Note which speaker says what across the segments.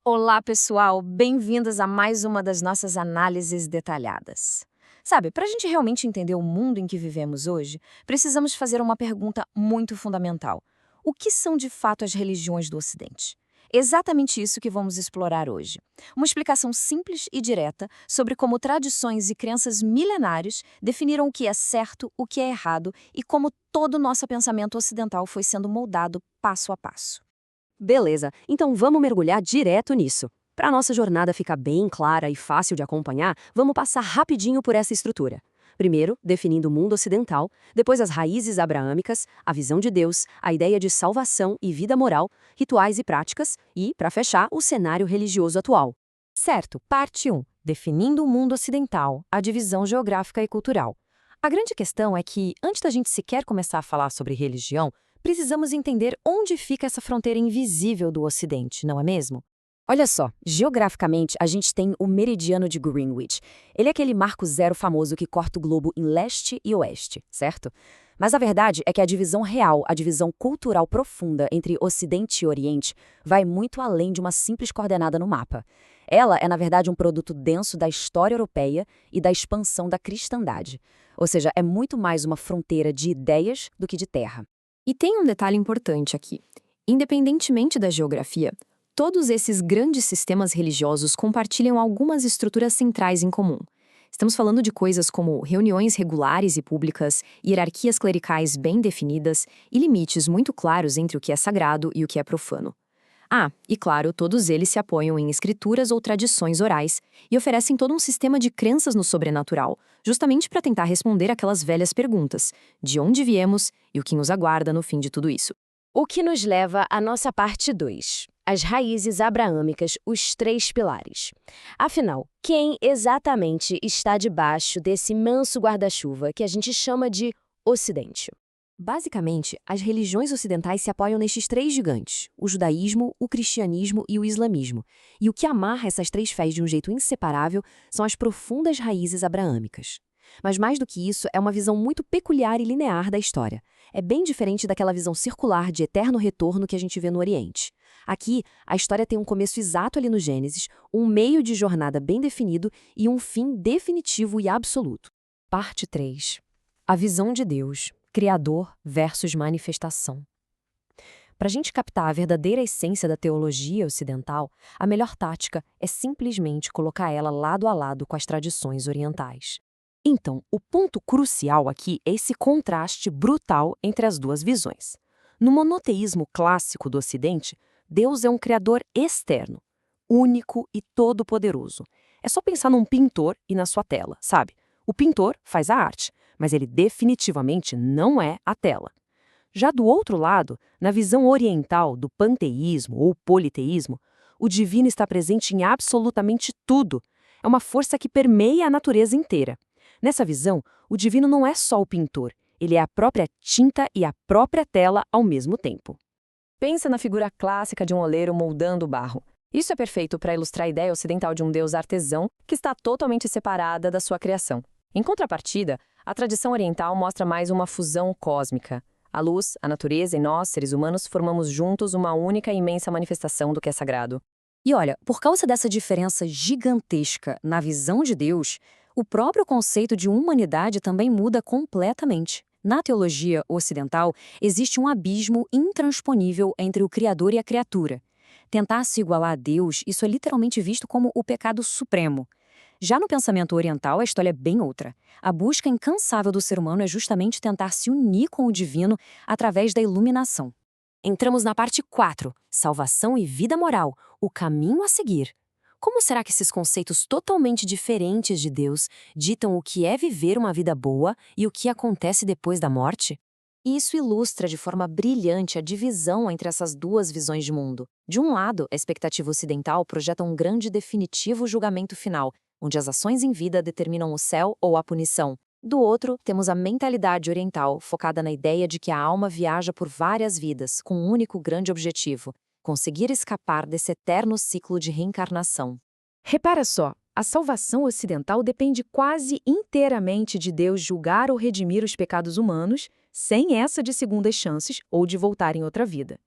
Speaker 1: Olá, pessoal! Bem-vindas a mais uma das nossas análises detalhadas. Sabe, para a gente realmente entender o mundo em que vivemos hoje, precisamos fazer uma pergunta muito fundamental. O que são de fato as religiões do Ocidente? Exatamente isso que vamos explorar hoje. Uma explicação simples e direta sobre como tradições e crenças milenares definiram o que é certo, o que é errado e como todo o nosso pensamento ocidental foi sendo moldado passo a passo.
Speaker 2: Beleza, então vamos mergulhar direto nisso. Para a nossa jornada ficar bem clara e fácil de acompanhar, vamos passar rapidinho por essa estrutura. Primeiro, definindo o mundo ocidental, depois as raízes abraâmicas, a visão de Deus, a ideia de salvação e vida moral, rituais e práticas e, para fechar, o cenário religioso atual.
Speaker 1: Certo, parte 1. Definindo o mundo ocidental, a divisão geográfica e cultural. A grande questão é que, antes da gente sequer começar a falar sobre religião, precisamos entender onde fica essa fronteira invisível do Ocidente, não é mesmo? Olha só, geograficamente, a gente tem o meridiano de Greenwich. Ele é aquele marco zero famoso que corta o globo em leste e oeste, certo? Mas a verdade é que a divisão real, a divisão cultural profunda entre Ocidente e Oriente, vai muito além de uma simples coordenada no mapa. Ela é, na verdade, um produto denso da história europeia e da expansão da cristandade. Ou seja, é muito mais uma fronteira de ideias do que de terra.
Speaker 3: E tem um detalhe importante aqui. Independentemente da geografia, todos esses grandes sistemas religiosos compartilham algumas estruturas centrais em comum. Estamos falando de coisas como reuniões regulares e públicas, hierarquias clericais bem definidas e limites muito claros entre o que é sagrado e o que é profano. Ah, e claro, todos eles se apoiam em escrituras ou tradições orais e oferecem todo um sistema de crenças no sobrenatural, justamente para tentar responder aquelas velhas perguntas: de onde viemos e o que nos aguarda no fim de tudo isso.
Speaker 2: O que nos leva à nossa parte 2. As raízes abraâmicas, os 3 pilares. Afinal, quem exatamente está debaixo desse imenso guarda-chuva que a gente chama de Ocidente?
Speaker 3: Basicamente, as religiões ocidentais se apoiam nestes 3 gigantes: o judaísmo, o cristianismo e o islamismo. E o que amarra essas 3 fés de um jeito inseparável são as profundas raízes abraâmicas. Mas mais do que isso, é uma visão muito peculiar e linear da história. É bem diferente daquela visão circular de eterno retorno que a gente vê no Oriente. Aqui, a história tem um começo exato ali no Gênesis, um meio de jornada bem definido e um fim definitivo e absoluto.
Speaker 1: Parte 3. A visão de Deus, Criador versus manifestação. Para a gente captar a verdadeira essência da teologia ocidental, a melhor tática é simplesmente colocar ela lado a lado com as tradições orientais. Então, o ponto crucial aqui é esse contraste brutal entre as duas visões. No monoteísmo clássico do Ocidente, Deus é um criador externo, único e todo-poderoso. É só pensar num pintor e na sua tela, sabe? O pintor faz a arte, mas ele definitivamente não é a tela. Já do outro lado, na visão oriental do panteísmo ou politeísmo, o divino está presente em absolutamente tudo. É uma força que permeia a natureza inteira. Nessa visão, o divino não é só o pintor, ele é a própria tinta e a própria tela ao mesmo tempo.
Speaker 3: Pensa na figura clássica de um oleiro moldando o barro. Isso é perfeito para ilustrar a ideia ocidental de um deus artesão que está totalmente separada da sua criação. Em contrapartida, a tradição oriental mostra mais uma fusão cósmica. A luz, a natureza e nós, seres humanos, formamos juntos uma única e imensa manifestação do que é sagrado.
Speaker 1: E olha, por causa dessa diferença gigantesca na visão de Deus, o próprio conceito de humanidade também muda completamente. Na teologia ocidental, existe um abismo intransponível entre o Criador e a criatura. Tentar se igualar a Deus, isso é literalmente visto como o pecado supremo. Já no pensamento oriental, a história é bem outra. A busca incansável do ser humano é justamente tentar se unir com o divino através da iluminação. Entramos na parte 4, salvação e vida moral, o caminho a seguir. Como será que esses conceitos totalmente diferentes de Deus ditam o que é viver uma vida boa e o que acontece depois da morte? Isso ilustra de forma brilhante a divisão entre essas duas visões de mundo. De um lado, a expectativa ocidental projeta um grande e definitivo julgamento final, onde as ações em vida determinam o céu ou a punição. Do outro, temos a mentalidade oriental, focada na ideia de que a alma viaja por várias vidas, com um único grande objetivo: conseguir escapar desse eterno ciclo de reencarnação.
Speaker 3: Repara só, a salvação ocidental depende quase inteiramente de Deus julgar ou redimir os pecados humanos, sem essa de segundas chances ou de voltar em outra vida.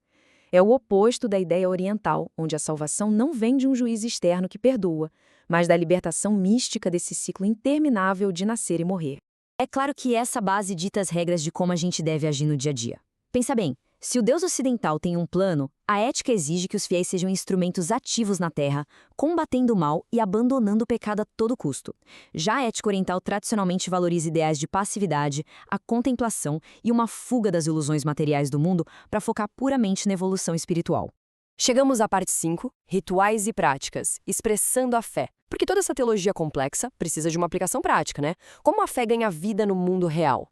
Speaker 2: É o oposto da ideia oriental, onde a salvação não vem de um juiz externo que perdoa, mas da libertação mística desse ciclo interminável de nascer e morrer.
Speaker 1: É claro que essa base dita as regras de como a gente deve agir no dia a dia. Pensa bem, se o Deus ocidental tem um plano, a ética exige que os fiéis sejam instrumentos ativos na Terra, combatendo o mal e abandonando o pecado a todo custo. Já a ética oriental tradicionalmente valoriza ideais de passividade, a contemplação e uma fuga das ilusões materiais do mundo para focar puramente na evolução espiritual.
Speaker 2: Chegamos à parte 5, rituais e práticas, expressando a fé. Porque toda essa teologia complexa precisa de uma aplicação prática, né? Como a fé ganha vida no mundo real?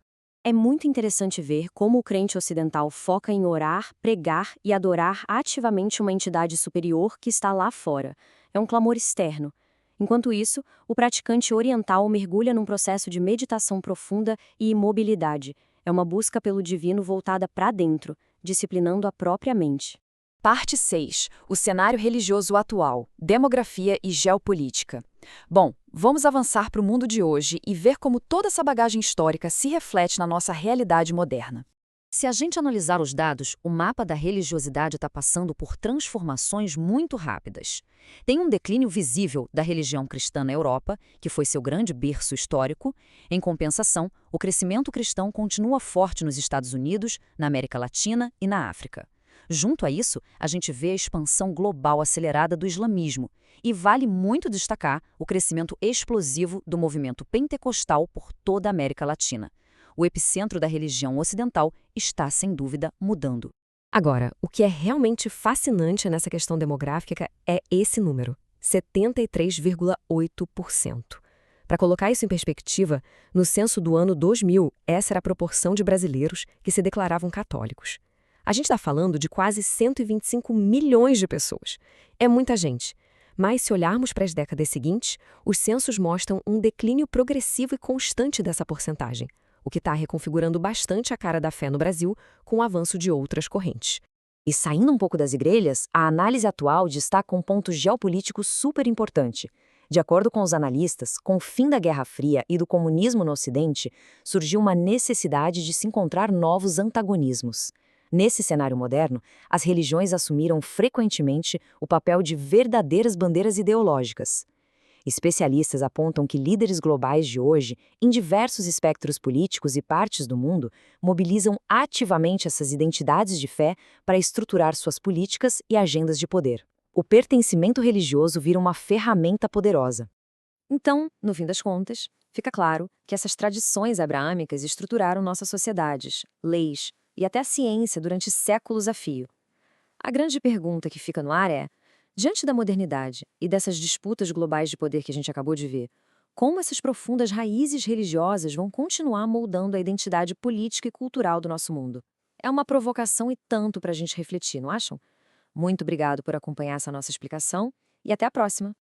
Speaker 1: É muito interessante ver como o crente ocidental foca em orar, pregar e adorar ativamente uma entidade superior que está lá fora. É um clamor externo. Enquanto isso, o praticante oriental mergulha num processo de meditação profunda e imobilidade. É uma busca pelo divino voltada para dentro, disciplinando a própria mente.
Speaker 2: Parte 6. O cenário religioso atual, demografia e geopolítica. Bom, vamos avançar para o mundo de hoje e ver como toda essa bagagem histórica se reflete na nossa realidade moderna.
Speaker 1: Se a gente analisar os dados, o mapa da religiosidade está passando por transformações muito rápidas. Tem um declínio visível da religião cristã na Europa, que foi seu grande berço histórico. Em compensação, o crescimento cristão continua forte nos Estados Unidos, na América Latina e na África. Junto a isso, a gente vê a expansão global acelerada do islamismo, e vale muito destacar o crescimento explosivo do movimento pentecostal por toda a América Latina. O epicentro da religião ocidental está, sem dúvida, mudando.
Speaker 2: Agora, o que é realmente fascinante nessa questão demográfica é esse número, 73,8%. Para colocar isso em perspectiva, no censo do ano 2000, essa era a proporção de brasileiros que se declaravam católicos. A gente está falando de quase 125 milhões de pessoas. É muita gente. Mas se olharmos para as décadas seguintes, os censos mostram um declínio progressivo e constante dessa porcentagem, o que está reconfigurando bastante a cara da fé no Brasil com o avanço de outras correntes.
Speaker 1: E saindo um pouco das igrejas, a análise atual destaca um ponto geopolítico super importante. De acordo com os analistas, com o fim da Guerra Fria e do comunismo no Ocidente, surgiu uma necessidade de se encontrar novos antagonismos. Nesse cenário moderno, as religiões assumiram frequentemente o papel de verdadeiras bandeiras ideológicas. Especialistas apontam que líderes globais de hoje, em diversos espectros políticos e partes do mundo, mobilizam ativamente essas identidades de fé para estruturar suas políticas e agendas de poder. O pertencimento religioso vira uma ferramenta poderosa. Então, no fim das contas, fica claro que essas tradições abraâmicas estruturaram nossas sociedades, leis, e até a ciência durante séculos a fio. A grande pergunta que fica no ar é, diante da modernidade e dessas disputas globais de poder que a gente acabou de ver, como essas profundas raízes religiosas vão continuar moldando a identidade política e cultural do nosso mundo? É uma provocação e tanto para a gente refletir, não acham? Muito obrigado por acompanhar essa nossa explicação e até a próxima!